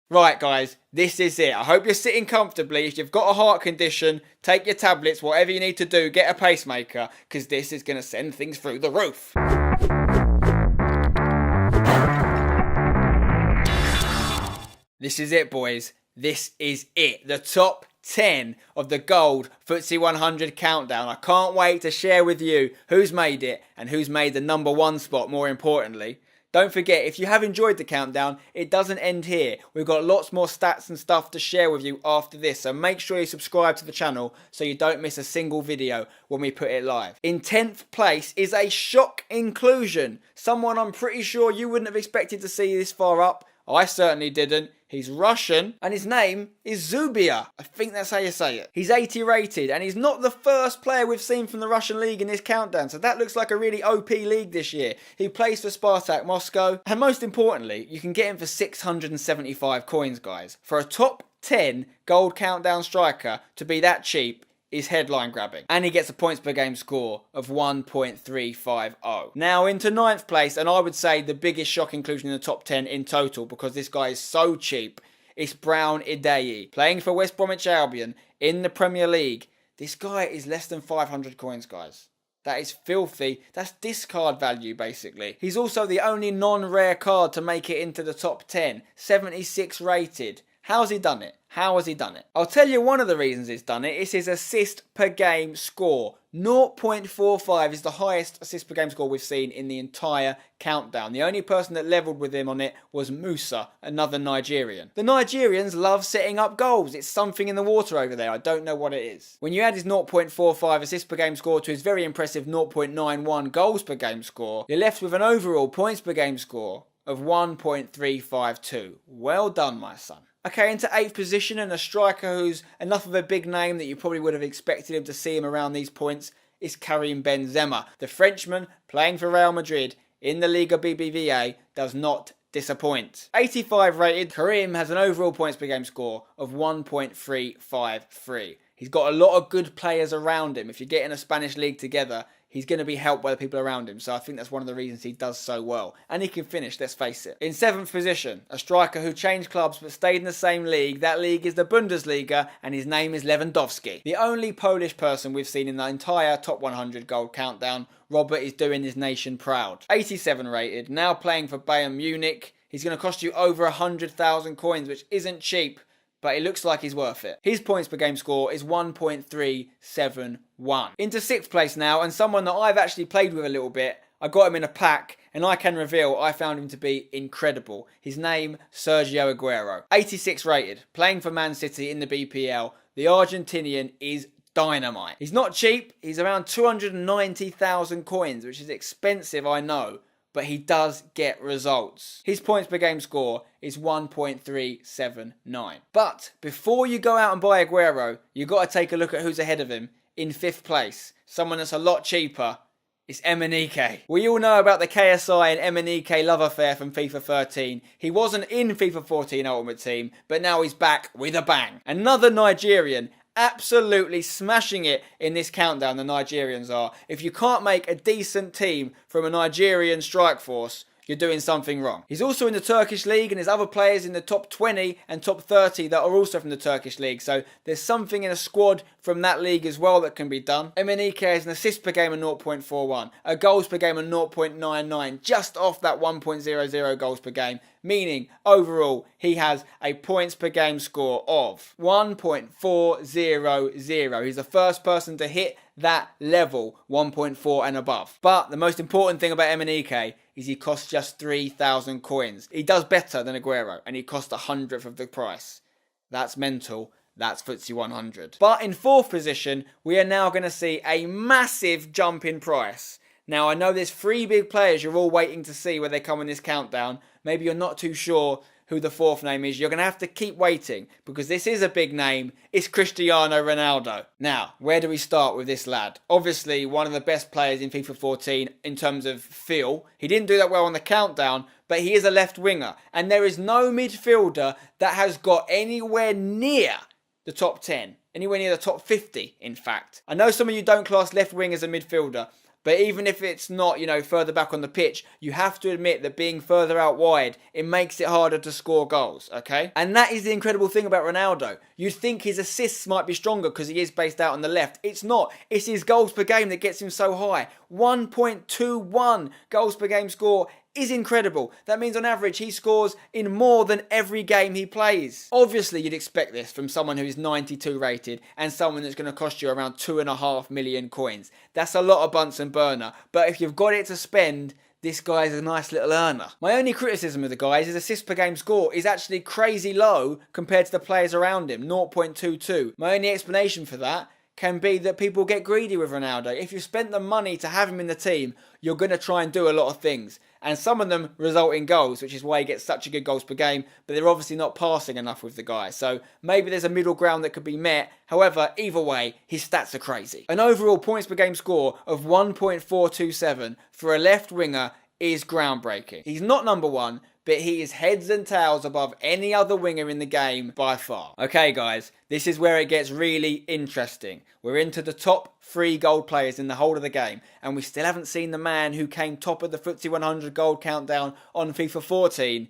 Right, guys, this is it. I hope you're sitting comfortably. If you've got a heart condition, take your tablets, whatever you need to do, get a pacemaker, because this is going to send things through the roof. This is it, boys. This is it. The top 10 of the gold FTSE 100 countdown. I can't wait to share with you who's made it and who's made the number one spot, more importantly. Don't forget, if you have enjoyed the countdown, it doesn't end here. We've got lots more stats and stuff to share with you after this, so make sure you subscribe to the channel so you don't miss a single video when we put it live. In 10th place is a shock inclusion. Someone I'm pretty sure you wouldn't have expected to see this far up. I certainly didn't. He's Russian, and his name is Zubia. I think that's how you say it. He's 80 rated, and he's not the first player we've seen from the Russian league in this countdown, so that looks like a really OP league this year. He plays for Spartak Moscow, and most importantly, you can get him for 675 coins, guys. For a top 10 gold countdown striker to be that cheap is headline grabbing. And he gets a points per game score of 1.350. Now into 9th place, and I would say the biggest shock inclusion in the top 10 in total, because this guy is so cheap. It's Brown Ideyi, playing for West Bromwich Albion in the Premier League. This guy is less than 500 coins, guys. That is filthy. That's discard value, basically. He's also the only non-rare card to make it into the top 10. 76 rated. How's he done it? How has he done it? I'll tell you one of the reasons he's done it. It's his assist per game score. 0.45 is the highest assist per game score we've seen in the entire countdown. The only person that levelled with him on it was Musa, another Nigerian. The Nigerians love setting up goals. It's something in the water over there. I don't know what it is. When you add his 0.45 assist per game score to his very impressive 0.91 goals per game score, you're left with an overall points per game score of 1.352. Well done, my son. Okay, into 8th position, and a striker who's enough of a big name that you probably would have expected him to see him around these points is Karim Benzema. The Frenchman playing for Real Madrid in the Liga BBVA does not disappoint. 85 rated, Karim has an overall points per game score of 1.353. He's got a lot of good players around him. If you're getting a Spanish league together, he's going to be helped by the people around him. So I think that's one of the reasons he does so well. And he can finish, let's face it. In 7th position, a striker who changed clubs but stayed in the same league. That league is the Bundesliga, and his name is Lewandowski. The only Polish person we've seen in the entire top 100 gold countdown. Robert is doing his nation proud. 87 rated, now playing for Bayern Munich. He's going to cost you over 100,000 coins, which isn't cheap, but it looks like he's worth it. His points per game score is 1.371. Into 6th place now, and someone that I've actually played with a little bit. I got him in a pack, and I can reveal I found him to be incredible. His name, Sergio Aguero. 86 rated, playing for Man City in the BPL. The Argentinian is dynamite. He's not cheap. He's around 290,000 coins, which is expensive, I know, but he does get results. His points per game score is 1.379. But before you go out and buy Aguero, you've got to take a look at who's ahead of him. In 5th place, someone that's a lot cheaper, is Emenike. We all know about the KSI and Emenike love affair from FIFA 13. He wasn't in FIFA 14 Ultimate Team, but now he's back with a bang. Another Nigerian, absolutely smashing it in this countdown, the Nigerians are. If you can't make a decent team from a Nigerian strike force, you're doing something wrong. He's also in the Turkish league, and there's other players in the top 20 and top 30 that are also from the Turkish league. So there's something in a squad from that league as well that can be done. Emenike has an assist per game of 0.41, a goals per game of 0.99, just off that 1.00 goals per game, meaning overall he has a points per game score of 1.400. He's the first person to hit that level, 1.4 and above. But the most important thing about Emenike is he costs just 3,000 coins. He does better than Aguero, and he costs 100th of the price. That's mental. That's FTSE 100. But in 4th position, we are now going to see a massive jump in price. Now, I know there's 3 big players you're all waiting to see where they come in this countdown. Maybe you're not too sure who the 4th name is. You're going to have to keep waiting, because this is a big name. It's Cristiano Ronaldo. Now, where do we start with this lad? Obviously, one of the best players in FIFA 14 in terms of feel. He didn't do that well on the countdown, but he is a left winger. And there is no midfielder that has got anywhere near the top 10. Anywhere near the top 50, in fact. I know some of you don't class left wing as a midfielder, But even if it's not, further back on the pitch, you have to admit that being further out wide, it makes it harder to score goals, okay? And that is the incredible thing about Ronaldo. You'd think his assists might be stronger because he is based out on the left. It's not. It's his goals per game that gets him so high. 1.21 goals per game score is incredible. That means on average he scores in more than every game he plays. Obviously you'd expect this from someone who is 92 rated and someone that's going to cost you around 2.5 million coins. That's a lot of Bunsen burner, but if you've got it to spend, this guy is a nice little earner. My only criticism of the guy is his assist per game score is actually crazy low compared to the players around him, 0.22. My only explanation for that can be that people get greedy with Ronaldo. If you've spent the money to have him in the team, you're going to try and do a lot of things. And some of them result in goals, which is why he gets such a good goals per game, but they're obviously not passing enough with the guy. So maybe there's a middle ground that could be met. However, either way, his stats are crazy. An overall points per game score of 1.427 for a left winger is groundbreaking. He's not number one, but he is heads and tails above any other winger in the game by far. Okay guys, this is where it gets really interesting. We're into the top 3 gold players in the whole of the game, and we still haven't seen the man who came top of the FUTSE100 gold countdown on FIFA 14.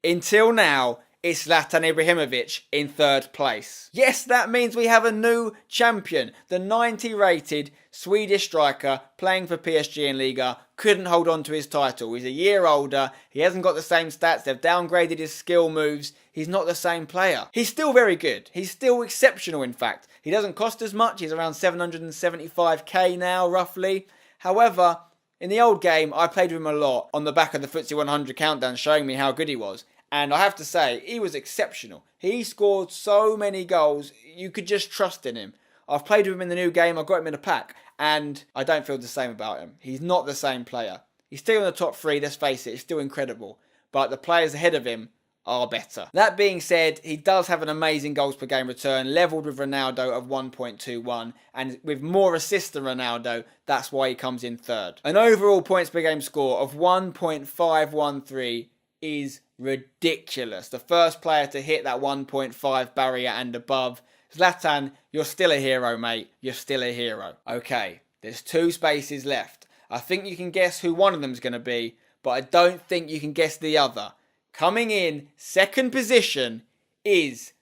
Until now, it's Zlatan Ibrahimovic in 3rd place. Yes, that means we have a new champion. The 90 rated Swedish striker playing for PSG in Liga couldn't hold on to his title. He's a year older. He hasn't got the same stats. They've downgraded his skill moves. He's not the same player. He's still very good. He's still exceptional, in fact. He doesn't cost as much. He's around 775k now, roughly. However, in the old game, I played with him a lot on the back of the FUTSE100 countdown showing me how good he was. And I have to say, he was exceptional. He scored so many goals, you could just trust in him. I've played with him in the new game, I got him in a pack, and I don't feel the same about him. He's not the same player. He's still in the top 3, let's face it, it's still incredible. But the players ahead of him are better. That being said, he does have an amazing goals per game return, levelled with Ronaldo of 1.21, and with more assists than Ronaldo, that's why he comes in 3rd. An overall points per game score of 1.513 is ridiculous. The first player to hit that 1.5 barrier and above. Zlatan, you're still a hero, mate. You're still a hero. Okay, there's 2 spaces left. I think you can guess who one of them's going to be, but I don't think you can guess the other. Coming in 2nd position is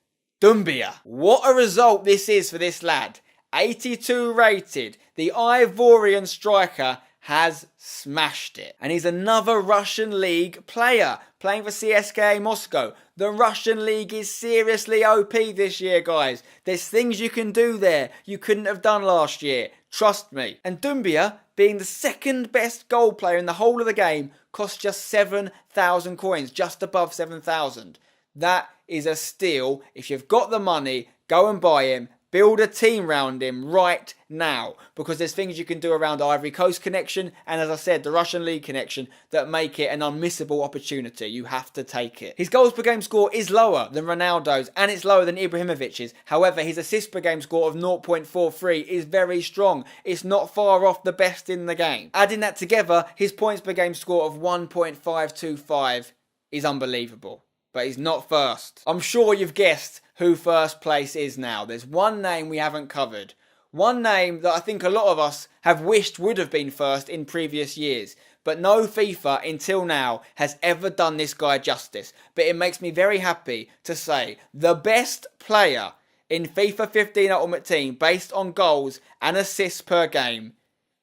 Doumbia. What a result this is for this lad. 82 rated. The Ivorian striker has smashed it. And he's another Russian League player playing for CSKA Moscow. The Russian League is seriously OP this year, guys. There's things you can do there you couldn't have done last year. Trust me. And Doumbia, being the 2nd best goal player in the whole of the game, costs just 7,000 coins, just above 7,000. That is a steal. If you've got the money, go and buy him. Build a team around him right now, because there's things you can do around Ivory Coast connection and, as I said, the Russian League connection that make it an unmissable opportunity. You have to take it. His goals per game score is lower than Ronaldo's and it's lower than Ibrahimovic's. However, his assist per game score of 0.43 is very strong. It's not far off the best in the game. Adding that together, his points per game score of 1.525 is unbelievable. But he's not first. I'm sure you've guessed who first place is now. There's one name we haven't covered. One name that I think a lot of us have wished would have been first in previous years. But no FIFA until now has ever done this guy justice. But it makes me very happy to say the best player in FIFA 15 Ultimate Team based on goals and assists per game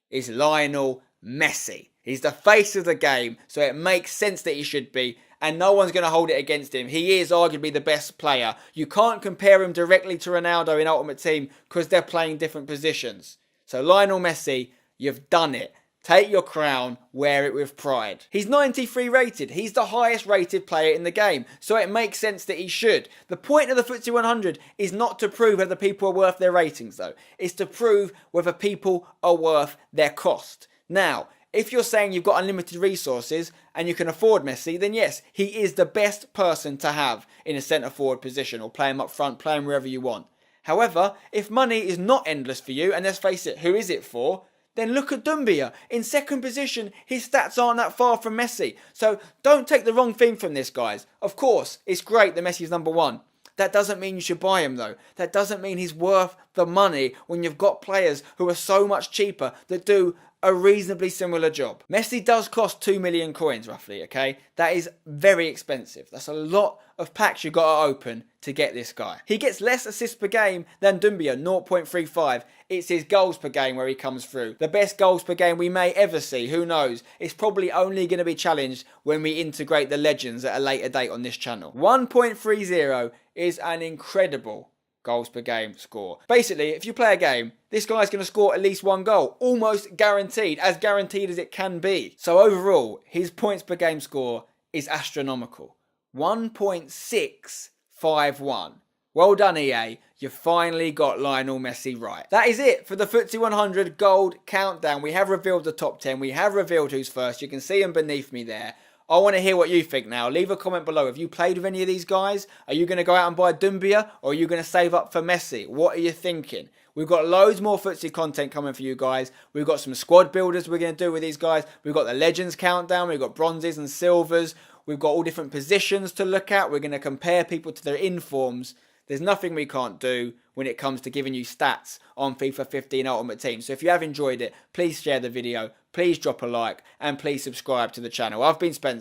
is Lionel Messi. He's the face of the game, so it makes sense that he should be. And no one's going to hold it against him. He is arguably the best player. You can't compare him directly to Ronaldo in Ultimate Team because they're playing different positions. So Lionel Messi, you've done it. Take your crown, wear it with pride. He's 93 rated. He's the highest rated player in the game. So it makes sense that he should. The point of the FUTSE100 is not to prove whether people are worth their ratings though. It's to prove whether people are worth their cost. Now, if you're saying you've got unlimited resources and you can afford Messi, then yes, he is the best person to have in a centre-forward position or play him up front, play him wherever you want. However, if money is not endless for you, and let's face it, who is it for? Then look at Doumbia. In 2nd position, his stats aren't that far from Messi. So don't take the wrong thing from this, guys. Of course, it's great that Messi's number 1. That doesn't mean you should buy him though. That doesn't mean he's worth the money when you've got players who are so much cheaper that do a reasonably similar job. Messi does cost 2 million coins roughly, okay? That is very expensive. That's a lot of packs you got to open to get this guy. He gets less assists per game than Doumbia, 0.35. It's his goals per game where he comes through. The best goals per game we may ever see, who knows? It's probably only going to be challenged when we integrate the legends at a later date on this channel. 1.30 is an incredible goals per game score. Basically, if you play a game, this guy's going to score at least one goal. Almost guaranteed as it can be. So overall, his points per game score is astronomical. 1.651. Well done, EA. You finally got Lionel Messi right. That is it for the FTSE 100 Gold Countdown. We have revealed the top 10. We have revealed who's first. You can see them beneath me there. I want to hear what you think now. Leave a comment below. Have you played with any of these guys? Are you going to go out and buy Doumbia, or are you going to save up for Messi? What are you thinking? We've got loads more FTSE content coming for you guys. We've got some squad builders we're going to do with these guys. We've got the Legends Countdown. We've got bronzes and silvers. We've got all different positions to look at. We're going to compare people to their informs. There's nothing we can't do when it comes to giving you stats on FIFA 15 Ultimate Team. So if you have enjoyed it, please share the video, please drop a like, and please subscribe to the channel. I've been Spencer.